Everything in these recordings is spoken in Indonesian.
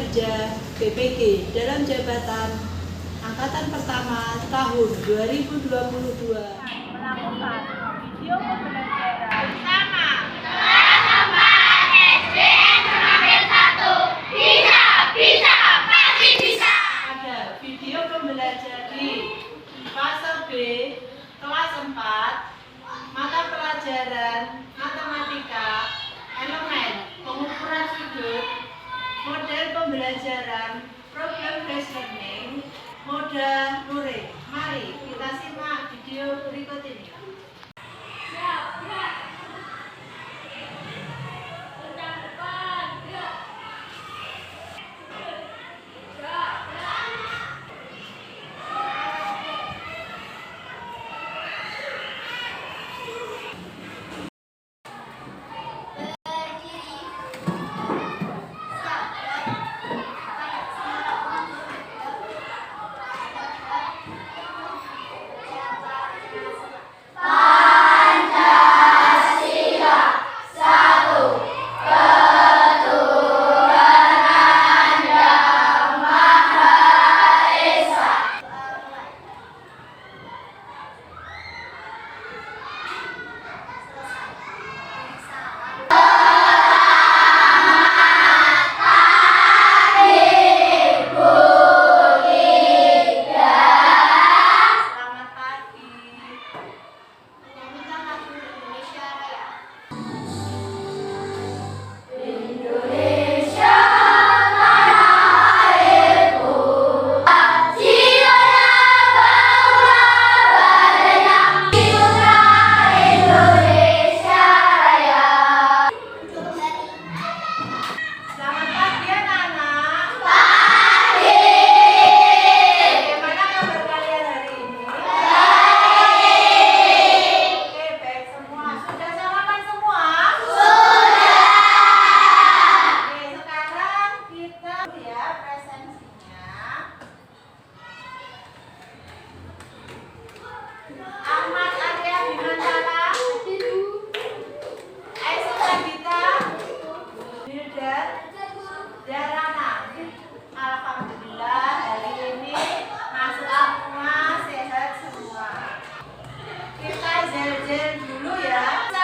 Kinerja BPG dalam jabatan Angkatan Pertama tahun 2022 melakukan video pembelajaran bersama ada video pembelajaran di fase B kelas 4 mata pelajaran matematika elemen pengukuran sudut model pembelajaran program based learning mode luring. Mari kita simak video berikut ini. Alhamdulillah hari ini masuk semua, sehat semua. Kita zel-zel dulu ya.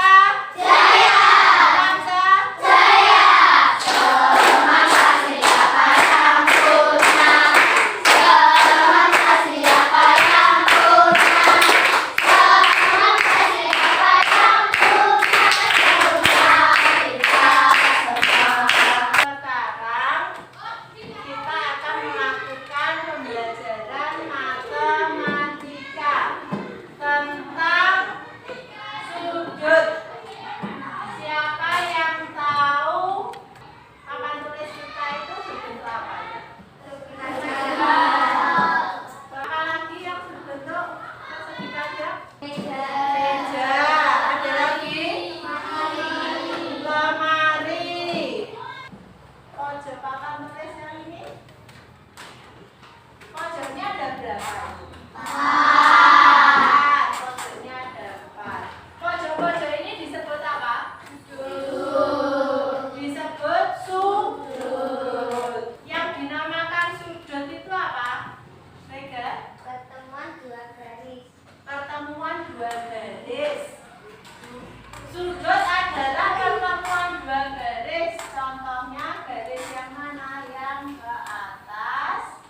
Pertemuan dua garis. Sudut adalah pertemuan dua garis. Contohnya garis yang mana? Yang ke atas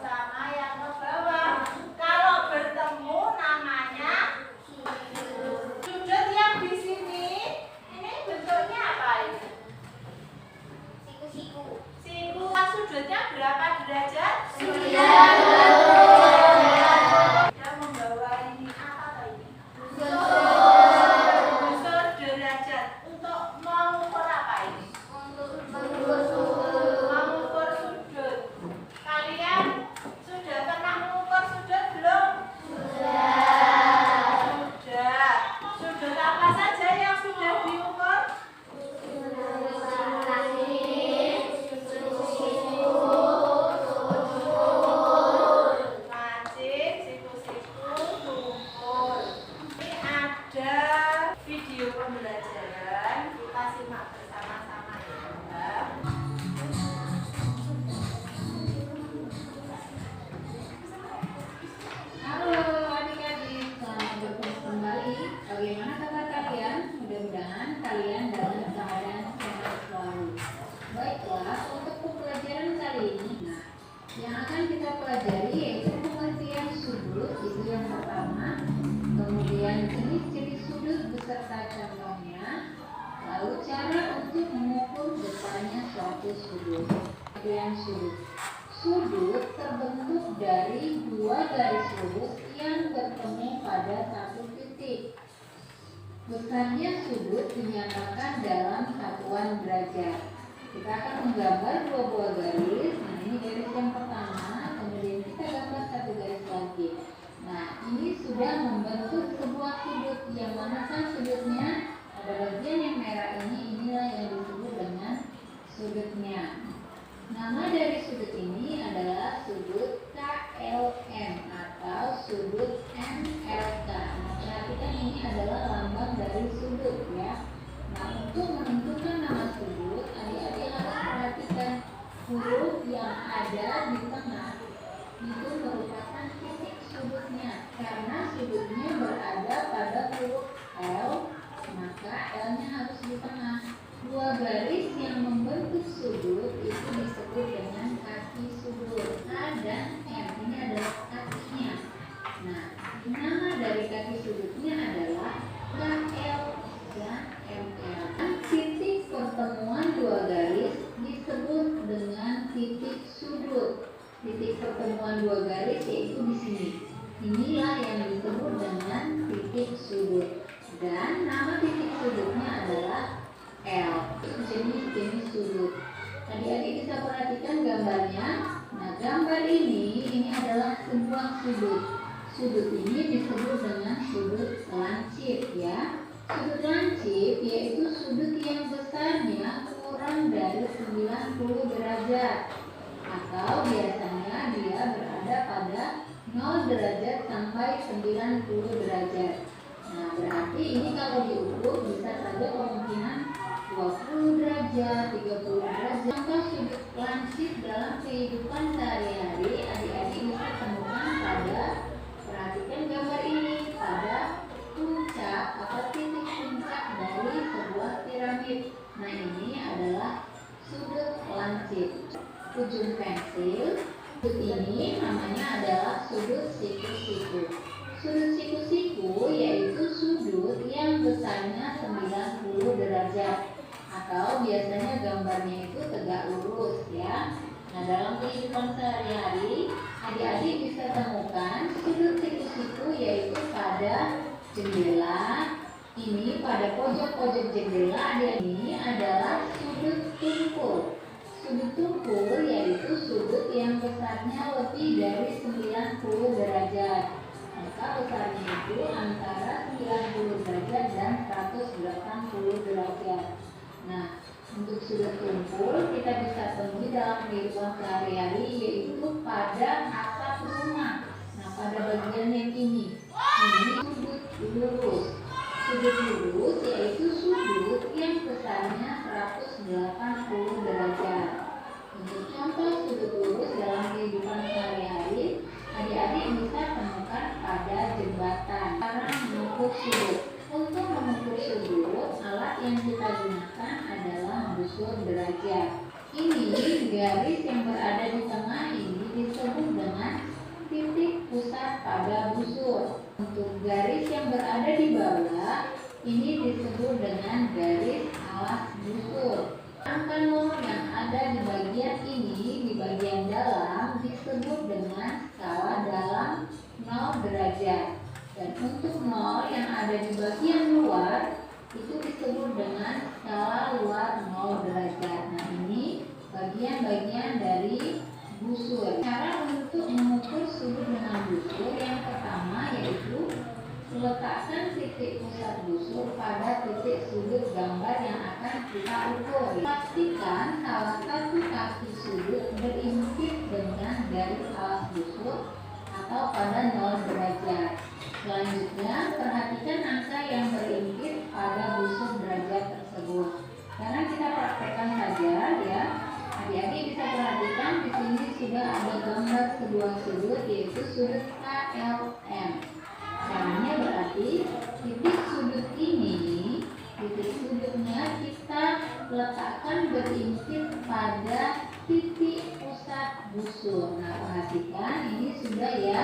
sama yang ke bawah. Kalau bertemu namanya sudut. Yang di sini ini bentuknya apa ini? Siku. Sudutnya berapa derajat? 90. sudut. Sudut terbentuk dari dua garis lurus yang bertemu pada satu titik. Besarnya sudut dinyatakan dalam satuan derajat. Kita akan menggambar dua buah garis. Nah, ini garis yang pertama, kemudian kita gambar satu garis lagi. Nah, ini sudah membentuk sebuah sudut. Yang mana kan sudutnya? Ada bagian yang merah ini, inilah yang disebut dengan sudutnya. Nama dari sudut ini adalah sudut KLM atau sudut MLK. Nah, perhatikan ini adalah lambang dari sudut ya. Nah, untuk menentukan nama sudut, adik-adik harus perhatikan huruf yang ada di tengah. Itu merupakan titik sudutnya. Karena sudutnya berada pada huruf L, maka L-nya harus di tengah. Dua garis yang membentuk sudut itu disebut dengan kaki sudut. A dan M, ini adalah kakinya. Nah, nama dari kaki sudutnya adalah KL dan ML. Titik pertemuan dua garis disebut dengan titik sudut. Titik pertemuan dua garis yaitu di sini. Inilah yang disebut dengan titik sudut. Dan nama titik sudutnya adalah L. Jenis sudut. Adik-adik bisa perhatikan gambarnya. Nah, gambar ini adalah sebuah sudut. Sudut ini disebut dengan sudut lancip ya. Sudut lancip yaitu sudut yang besarnya kurang dari 90 derajat. Atau biasanya dia berada pada 0 derajat sampai 90 derajat. Nah, berarti ini kalau diukur bisa saja kemungkinan 20 derajat, 30 derajat. Contoh sudut lancip dalam kehidupan sehari-hari adik-adik bisa temukan pada, perhatikan gambar ini, pada puncak atau titik puncak dari sebuah piramid. Nah, ini adalah sudut lancip. Ujung pensil, sudut ini namanya adalah sudut siku-siku. Sudut siku-siku yaitu sudut yang besarnya 90 derajat. Atau biasanya gambarnya itu tegak lurus ya. Nah, dalam kehidupan sehari-hari adik-adik bisa temukan sudut siku-siku yaitu pada jendela. Ini pada pojok-pojok jendela ini adalah sudut tumpul. Sudut tumpul yaitu sudut yang besarnya lebih dari 90 derajat. Maka besarnya itu antara 90 derajat dan 180 derajat. Nah, untuk sudut tumpul kita bisa temui dalam kehidupan sehari-hari yaitu pada atap rumah. Nah, pada bagian yang ini sudut lurus. Sudut lurus yaitu sudut yang besarnya 180 derajat. Untuk contoh sudut lurus dalam kehidupan sehari-hari, adik-adik bisa temukan pada jembatan. Cara mengukur sudut. Untuk mengukur sudut, alat yang kita gunakan adalah busur derajat. Ini garis yang berada di tengah ini disebut dengan titik pusat pada busur. Untuk garis yang berada di bawah ini disebut dengan garis alas busur. Angka 0 yang ada di bagian ini, di bagian dalam, disebut dengan skala dalam 0 derajat. Dan untuk 0 yang ada di bagian luar itu disebut dengan skala luar 0 derajat. Nah, ini bagian-bagian dari busur. Cara untuk mengukur sudut dengan busur yang pertama yaitu letakkan titik pusat busur pada titik sudut gambar yang akan kita ukur. Pastikan salah satu kaki sudut berimpit dengan garis alas busur atau pada 0 derajat. Selanjutnya, perhatikan angka yang berimpit pada busur derajat tersebut. Sekarang kita praktekkan saja ya. Adik-adik bisa perhatikan di sini sudah ada gambar sebuah sudut yaitu sudut KLM. Caranya berarti titik sudut ini, titik sudutnya kita letakkan berimpit pada titik pusat busur. Nah, perhatikan ini sudah ya,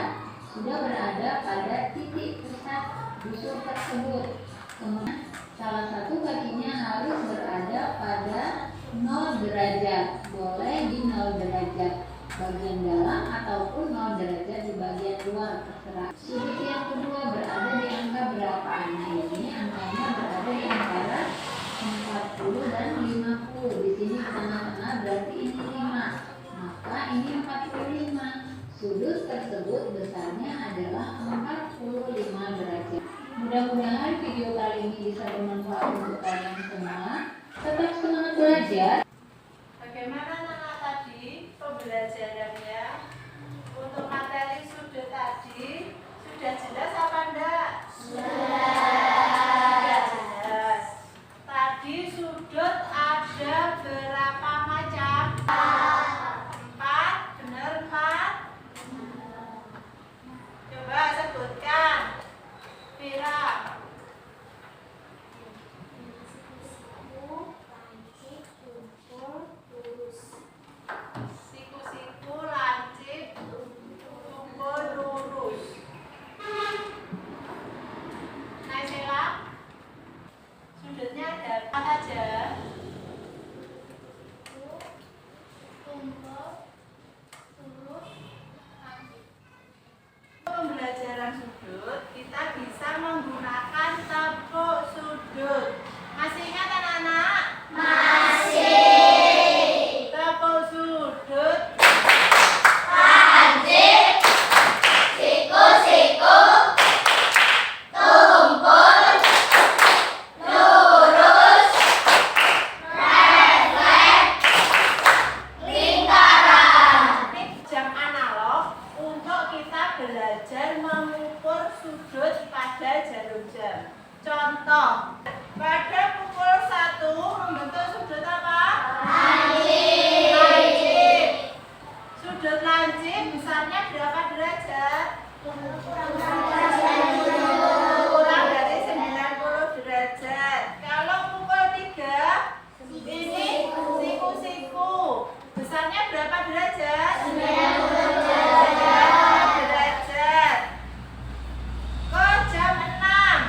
sudah berada pada titik pusat busur tersebut. Kemudian salah satu kakinya harus berada pada 0 derajat, boleh di 0 derajat bagian dalam ataupun 0 derajat di bagian luar, terserah. Sudut yang kedua berada di angka berapa? Nah, ini angkanya berada di antara 40 dan 50. Di sini tengah-tengah berarti ini 5. Maka ini 45. Sudut tersebut besarnya adalah 45 derajat. Mudah-mudahan video kali ini bisa bermanfaat untuk kalian semua. Tetap semangat belajar. Bagaimana anak tadi pembelajarannya? Untuk materi sudut tadi sudah jelas apa enggak? Sudah jelas. Tadi sudut ada berapa macam? 4, benar 4? Coba sebutkan. Vira. Siku-siku, lancip, tumpul, lurus. Naisela, sudutnya ada apa saja? Pembelajaran sudut, kita bisa menggunakan tepuk sudut. Masih ingat anak-anak? Masih. Tepuk sudut. Lancip, siku-siku, tumpul, lurus, refleks, lingkaran. Ini jam analog untuk kita belajar mengukur sudut pada jarum jam. Contoh, pada pukul 1 membentuk sudut apa? Lancip. Lancip. Sudut lancip besarnya berapa derajat? Kurang dari 90 derajat. Kalau pukul 3, ini siku-siku. Besarnya berapa derajat? 90 derajat. Ke jam 6.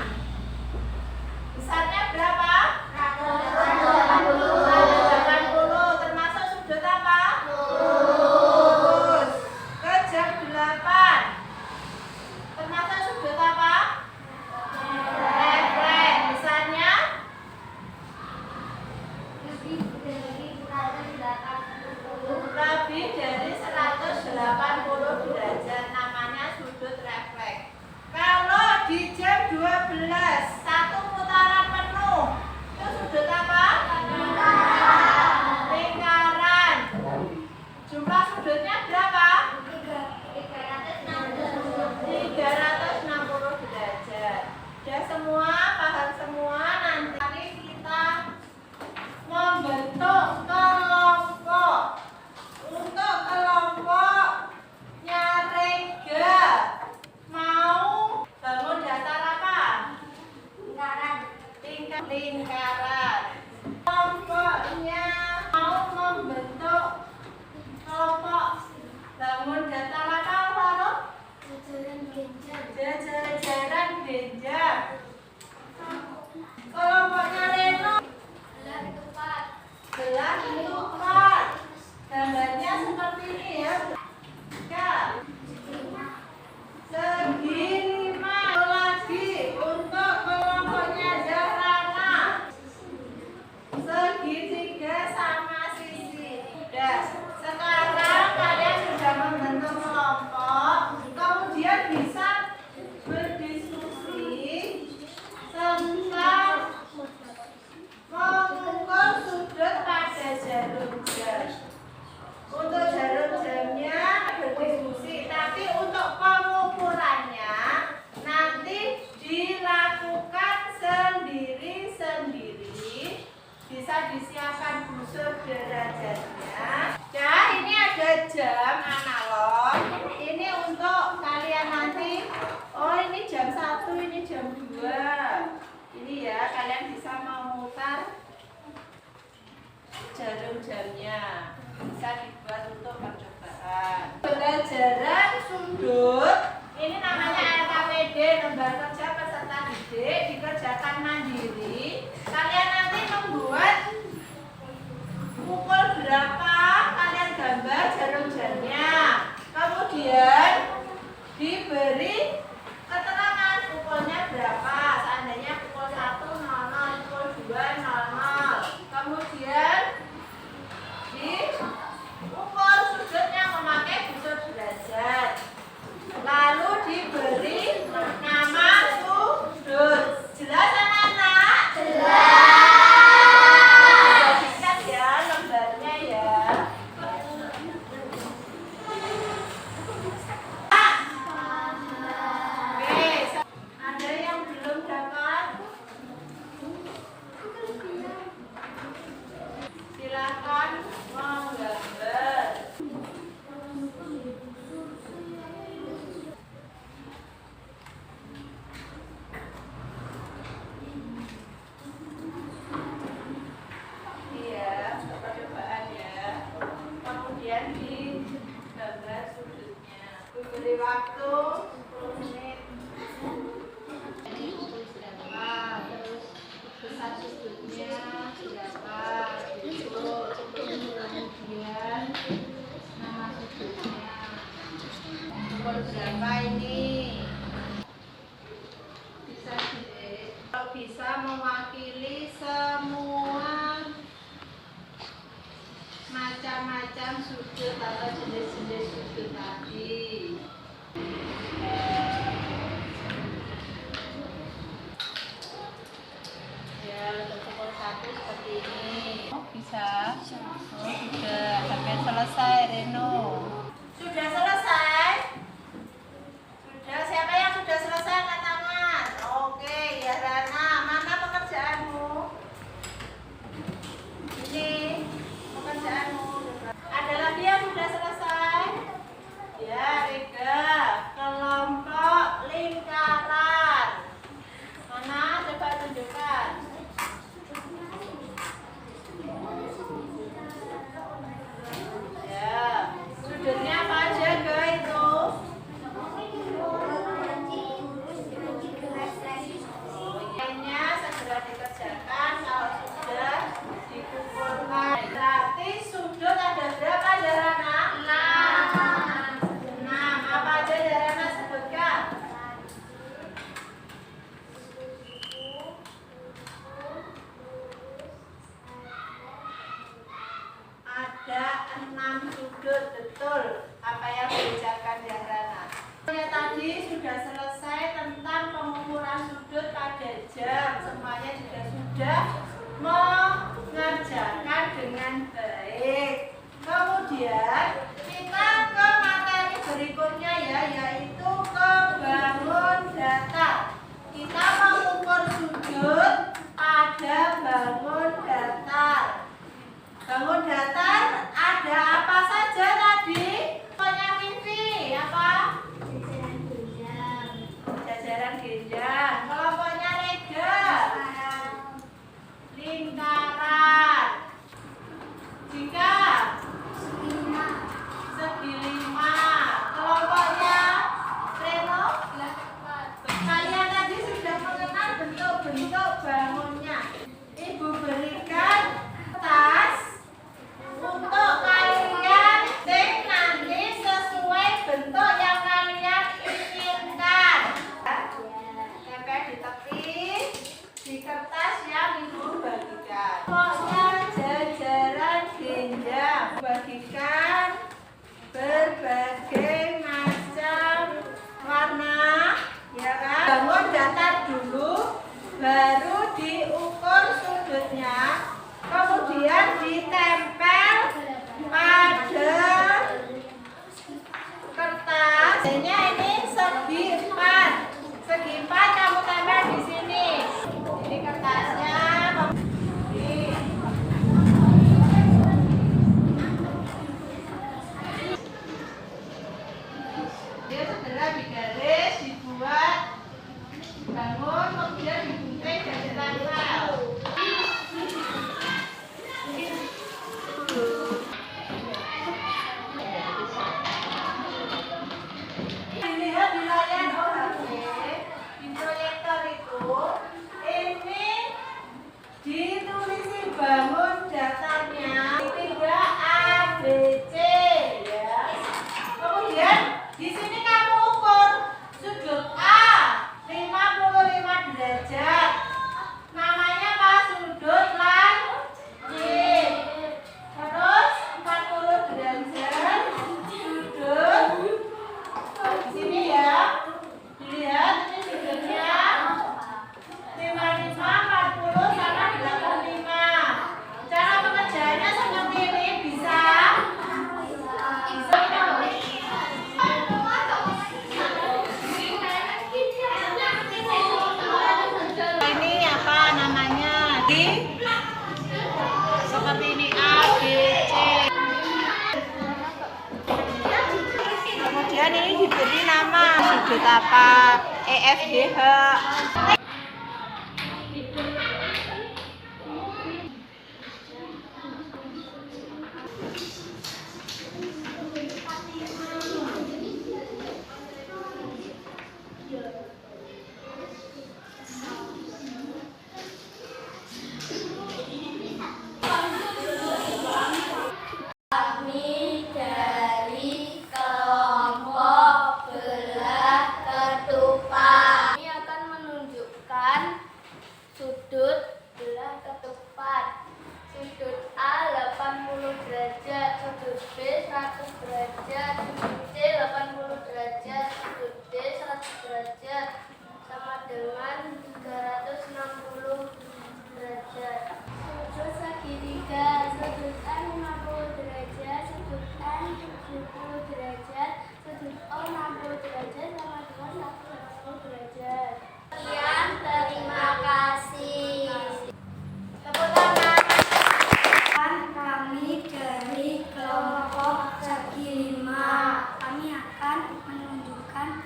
Besarnya berapa? 80. Termasuk sudut apa? Lurus. Ke jam 8. Termasuk sudut apa? Refleks. Besarnya? Lebih dari 180 derajat. Namanya sudut refleks. Kalau di jam 12, satu putaran penuh, itu sudut apa? Lingkaran. Jumlah sudutnya berapa? 360 derajat. Sudah semua? Paham semua? Nanti kita membentuk kelompok. Untuk kelompoknya Rega mau bangun dasar apa? Lingkaran. Kelompoknya mau membentuk kelompok bangun dasar apa, Farouk? Jajaran genjang. Kelompoknya Reno belah ketupat. Gambarnya seperti ini ya. Segi 5. Lagi untuk kelompoknya Zahrana. Segi 3 sama sisi. Udah. Sekarang kalian sudah membentuk kelompok. Kemudian bisa berdiskusi tentang mengukur sudut pada jarum jam. Untuk jarum jamnya berdiskusi, tapi untuk pengukurannya nanti dilakukan sendiri-sendiri. Bisa disiapkan busur derajatnya. Ya, ini ada jam analog. Ini untuk kalian nanti. Oh, ini jam 1, ini jam 2. Ini ya, kalian bisa memutar jarum jamnya. Bisa dibuat untuk percobaan. Pembelajaran sudut ini namanya LKPD, lembar kerja peserta didik, dikerjakan mandiri. Kalian nanti membuat waktu 10 menit. Ini berapa? Terus besar sudutnya berapa? Itu kemudian nama sudutnya. Nomor berapa ini? Bisa kalau bisa mewakili semua macam-macam sudut atau jenis-jenis sudut tadi. Ya, untuk pukul 1 seperti ini. Oh, bisa? Oh, sudah. Sampai selesai, Reno. Sudah selesai? Sudah. Siapa yang sudah selesai angkat tangan? Oke, ya Rana. Mana pekerjaanmu? Ini pekerjaanmu. Ada lagi yang sudah selesai? Ya, Rega. Kelompok lingkaran. Mana? Coba tunjukkan. Ya, sudutnya apa aja ke itu? Lainnya segera dikerjakan kalau sudah dikumpulkan. Berarti sudut ada berapa, Jarana? 6. Apa aja Jarana sebutkan? Ada 6 sudut, betul. Apa yang diucapkan Jarana? Tadi sudah selesai tentang pengukuran sudut pada jam. Semuanya juga sudah mengerjakan dengan baik. Kemudian kita ke materi berikutnya ya, yaitu kebangun datar. Kita mengukur sudut pada bangun datar. Bangun datar ada apa saja tadi? Pokoknya Vivi, apa? Jajaran genjang. Kelompoknya Rega, lingkaran. Jika segi 5. Kelompoknya Reno, kalian tadi sudah mengenal bentuk-bentuk bangunnya. Ibu berikan tas untuk kalian cek nanti sesuai bentuk yang kalian inginkan. Tempel di tepi di kertas yang ibu bagikan. Pokoknya jajaran genjang bagikan berbagai macam warna, ya kan? Bangun datar dulu, baru diukur sudutnya, kemudian ditempel pada kertas. Ini segi 4. Segi 4 kamu tempel di sini. Ini kertasnya. Dia segera digaris, dibuat bangun, kemudian digunting dan ditempel. Dilihat di layar OHP, di proyektor itu, ini ditulisi bangun datarnya 3 ABC ya. Kemudian di sini kamu ukur sudut A 55 derajat. Namanya apa? Sudut langit. Terus 40 derajat sudut di sini ya. Dilihat ini sudutnya 55, 40 sama 85. Cara pengerjaannya seperti ini, bisa? Ini apa namanya? Seperti ini A, B, C. Kemudian ini diberi nama sudut apa? E, F, G, H. Kami akan menunjukkan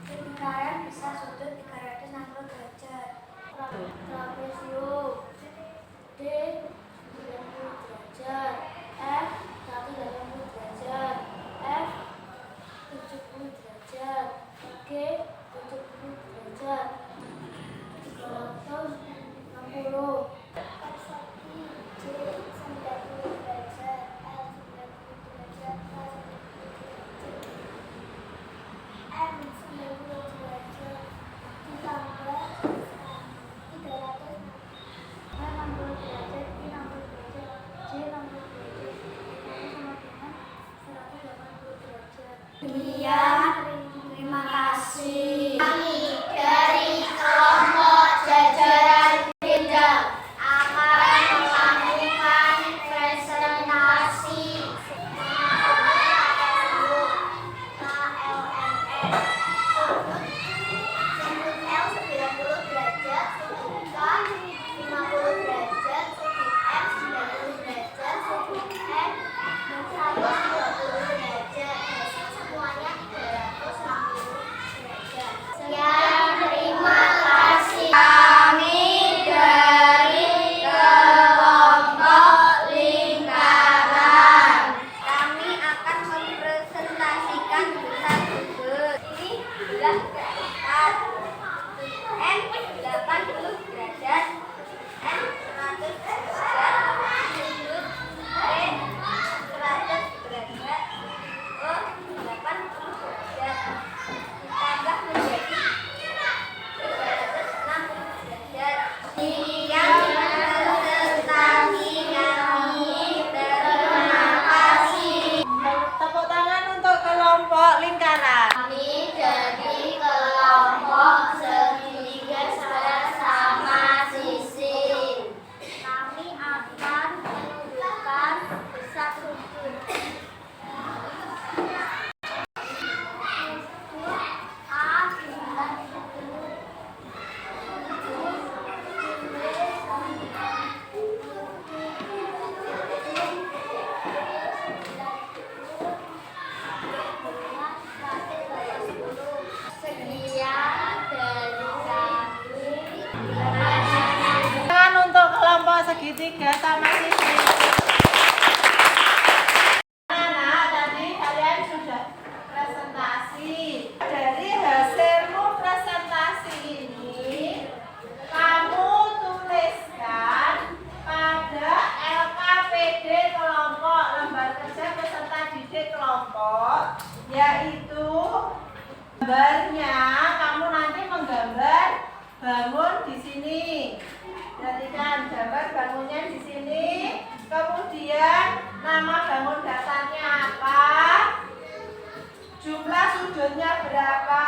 lingkaran besar sudut 360 derajat. Trapesium D 90 derajat, F 180 derajat, F 70 derajat, G 70 derajat, 360. Demikian, terima kasih. Kami dari kelompok jajaran Rindang akan melakukan presentasi sudut L 90 derajat, sudut K 50 derajat, sudut M 90 derajat, sudut N 120 derajat. Semuanya 360 derajat. Sekian, terima kasih. Kami dari kelompok lingkaran. Kami akan mempresentasikan besar sudut. Ini adalah gerakan N 80 derajat, N 100 derajat, sudut T 100 derajat, O 80 derajat, ditambah menjadi 360 derajat. Sekian presentasi kami. Terima kasih. Tepuk tangan untuk kelompok lingkaran. Kami dari kelompok segitiga bersama sisi. Kami akan menunjukkan besar sudut. A 90, sekian dari kami. Tangan untuk kelompok segitiga sama sisi. Anak, tadi kalian sudah presentasi. Dari hasilmu presentasi ini, kamu tuliskan pada LKPD kelompok, lembar kerja peserta didik kelompok, yaitu gambarnya. Kamu nanti menggambar bangun di sini. Jadikan gambar bangunnya di sini. Kemudian nama bangun dasarnya apa? Jumlah sudutnya berapa?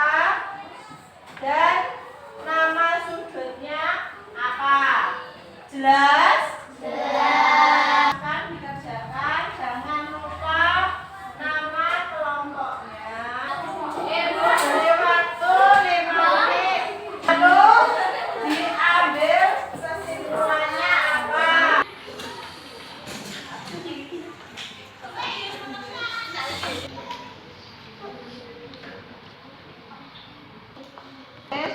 Dan nama sudutnya apa? Jelas? Jelas. Akan dikerjakan. Jangan lupa nama kelompoknya. Beri waktu 5 menit. Lalu diambil kesimpulannya apa?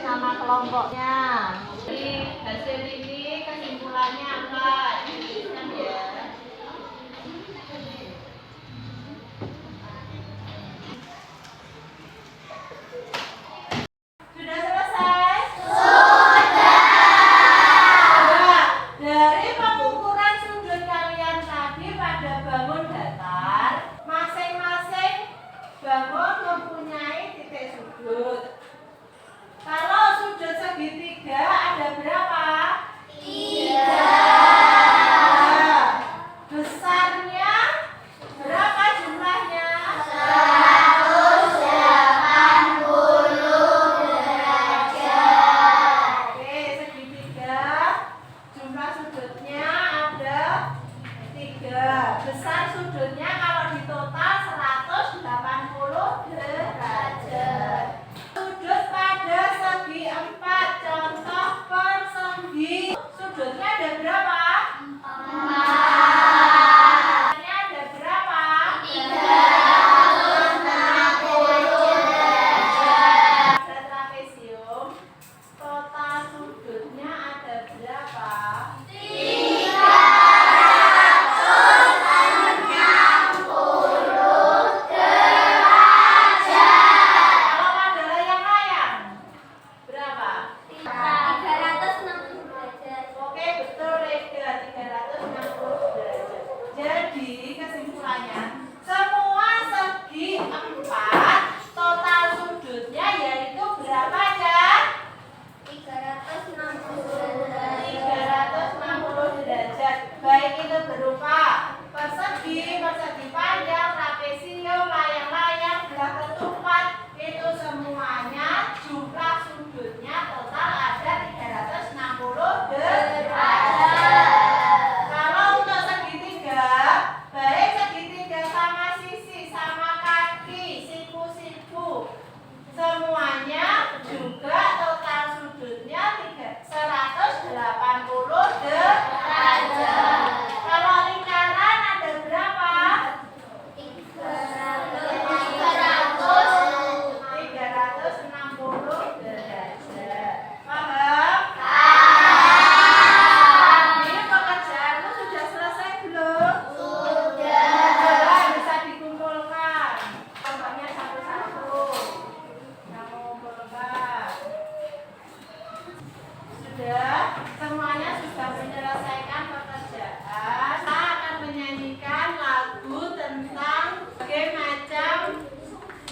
Nama kelompoknya. Jadi hasil ini kesimpulannya apa? Dituliskan ya. Sudah selesai? Sudah. Dari pengukuran sudut kalian tadi pada bangun datar, masing-masing bangun mempunyai titik sudut. Kalau sudut segitiga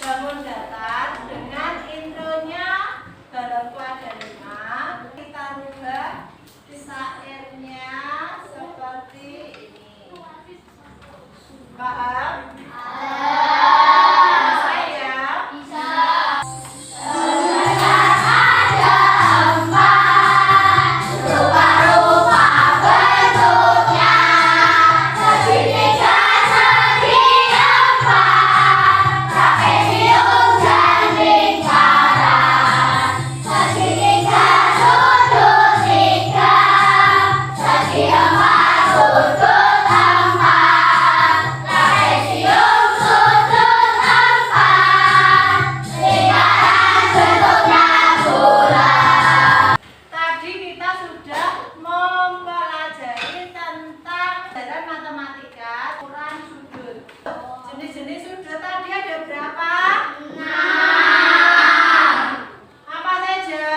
bangun datar dengan intronya dalamku ada 5. Kita rubah syairnya seperti ini. Paham? Bisa ya? Bisa. Tadi kita sudah mempelajari tentang pelajaran matematika ukuran sudut. Jenis-jenis sudut tadi ada berapa? 6. Apa saja?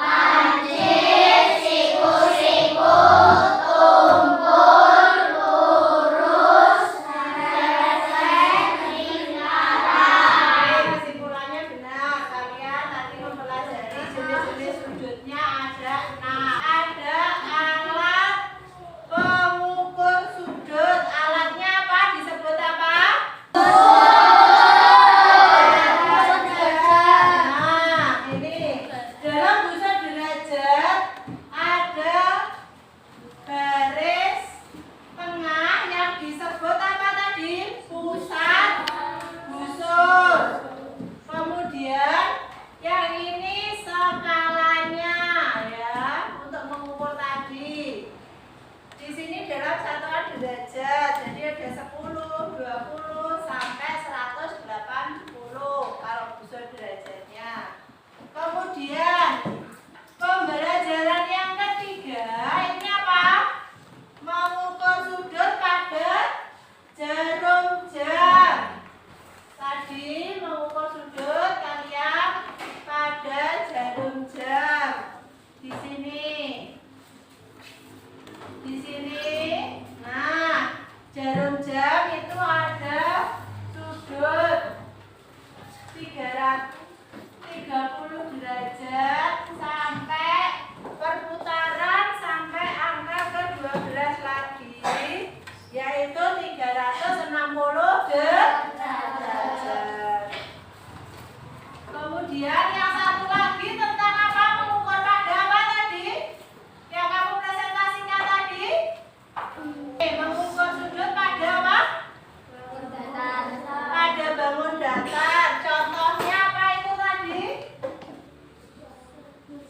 Lancip, siku-siku, tumpul, lurus, resek, lingkaran. Oke, kesimpulannya benar. Kalian tadi mempelajari jenis-jenis sudutnya ada 6. Ada alat pengukur sudut. Alatnya apa? Disebut apa? Nah, ini dalam busur derajat ada garis tengah yang disebut apa tadi? Pusat busur. Kemudian yang ini skalanya ya untuk mengukur tadi. Di sini dalam satuan derajat. Jadi ada 10, 20 sampai 180 kalau busur derajatnya. Kemudian pembelajaran yang ketiga ini apa? Mengukur sudut pada jarum jam. Tadi mengukur sudut kalian pada jarum jam. Di sini. Di sini. Nah, jarum jam itu ada sudut 330 derajat sampai perputaran sampai angka ke-12 lagi, yaitu 360 derajat. Kemudian yang satu lagi tentang apa? Mengukur pada apa tadi? Yang kamu presentasikan tadi? Mengukur sudut pada apa? Pada bangun datar. Contohnya apa itu tadi?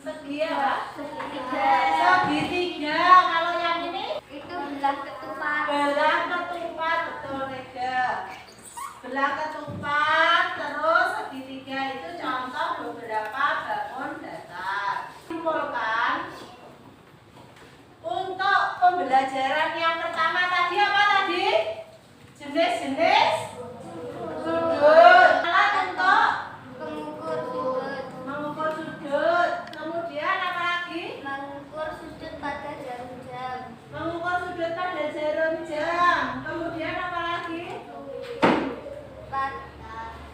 Segi apa? Segitiga. Kalau yang ini? Itu belah ketupat. Belah ketupat, betul Nega. Belah ketupat, terus segitiga itu contoh beberapa bangun datar. Simpulkan untuk pembelajaran yang pertama tadi apa tadi? Jenis-jenis sudut. Alat untuk Mengukur sudut. mengukur sudut. Kemudian apa lagi? Mengukur sudut pada jarum jam. Mengukur sudut pada jarum jam. Kemudian apa lagi?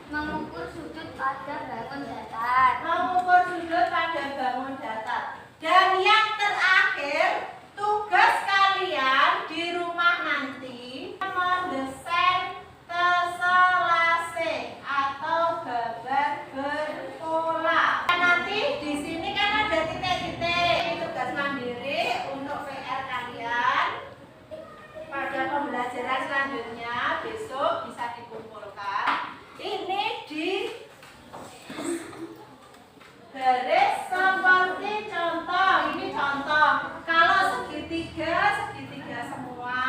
Mengukur sudut pada bangun datar. Mengukur sudut pada bangun datar. Dan yang terakhir, tugas kalian di rumah nanti mendesain teselase atau gambar berpola. Nanti di sini kan ada titik-titik. Ini tugas mandiri untuk PR kalian. Pada pembelajaran selanjutnya besok bisa dikumpulkan. Ini di garis seperti contoh. Ini contoh. Kalau segitiga, segitiga semua.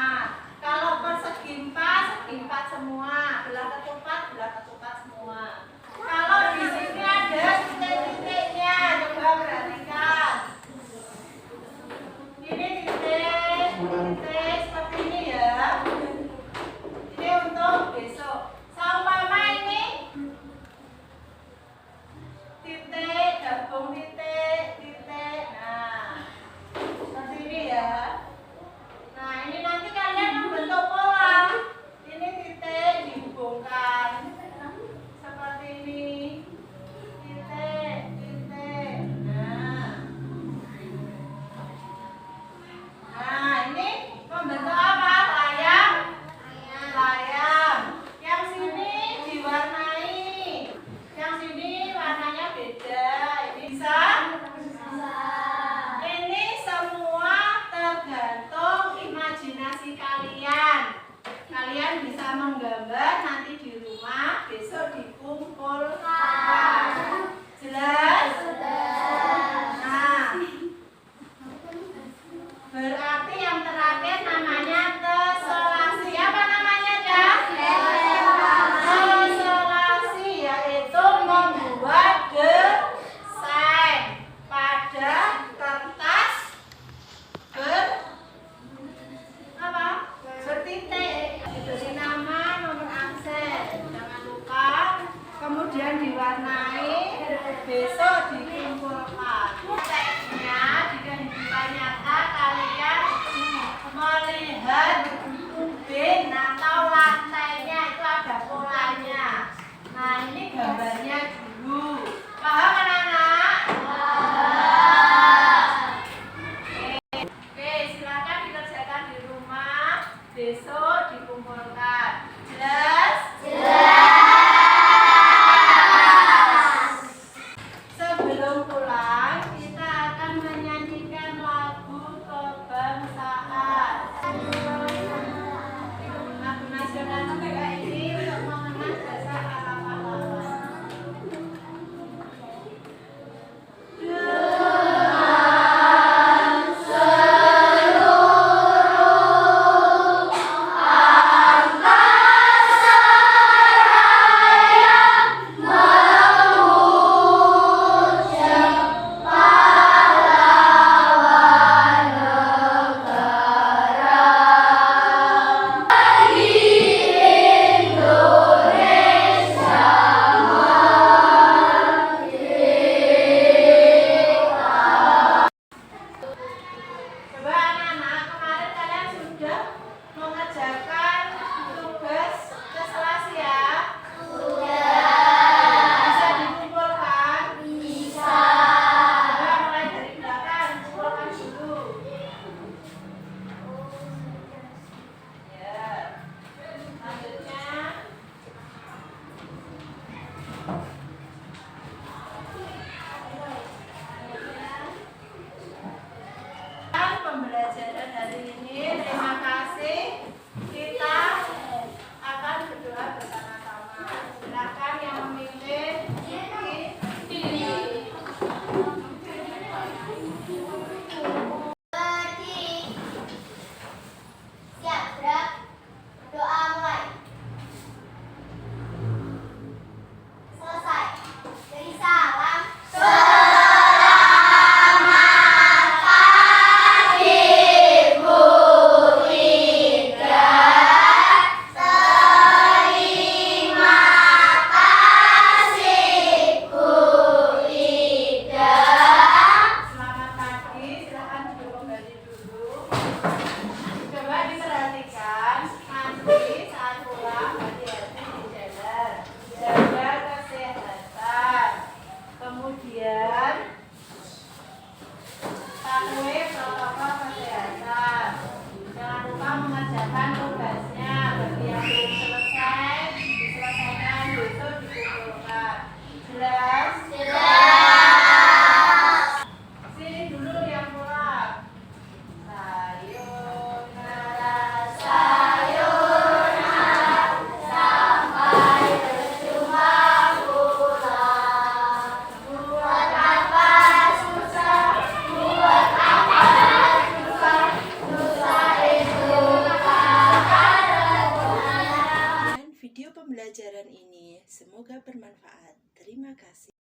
Kalau persegi 4, segi 4 semua. Belah ketupat, belah ketupat semua. Kalau di sini ada titik-titiknya, coba perhatikan. Ini titik, titik seperti ini ya. Ini untuk besok. Seumpama ini titik, gabung titik, titik. Nah, seperti ini ya. Nah, ini nanti kalian membentuk pola. Ini titik dihubungkan seperti kemudian diwarnai, besok dikumpulkan. Teksnya di kehidupan nyata kalian melihat ubin atau lantainya itu ada polanya. Nah ini gambarnya dulu. Paham anak-anak? Oke, silakan dikerjakan di rumah. Besok dikumpulkan. Jelas? Sebelum pulang, kita akan menyanyikan lagu kebangsaan. Lagu nasional juga ini untuk mengenang jasa para pahlawan. Coba anak-anak, kemarin kalian sudah mengerjakan tugas kelas ya? Bisa dikumpulkan? Bisa. Coba mulai dari belakang, kumpulkan dulu. Ya. Selanjutnya. Pembelajaran hari ini, terima kasih. Kita akan berdoa bersama-sama. Silakan yang memimpin. Siap, gerak. Doa mulai. Selesai. Dari salam. Selamat pagi, silakan duduk kembali dulu. Coba diperhatikan, nanti saat pulang hati-hati di jalan, jaga kesehatan. Kemudian patuhi protokol kesehatan. Jangan lupa mengerjakan tugasnya. Bagi yang belum selesai, diselesaikan besok dikumpulkan. Jelas? Sini dulu yang pulang. Sayonara, sayonara, sampai berjumpa pulang. Buat apa susah, buat apa susah, susah itu Video pembelajaran ini semoga bermanfaat. Terima kasih.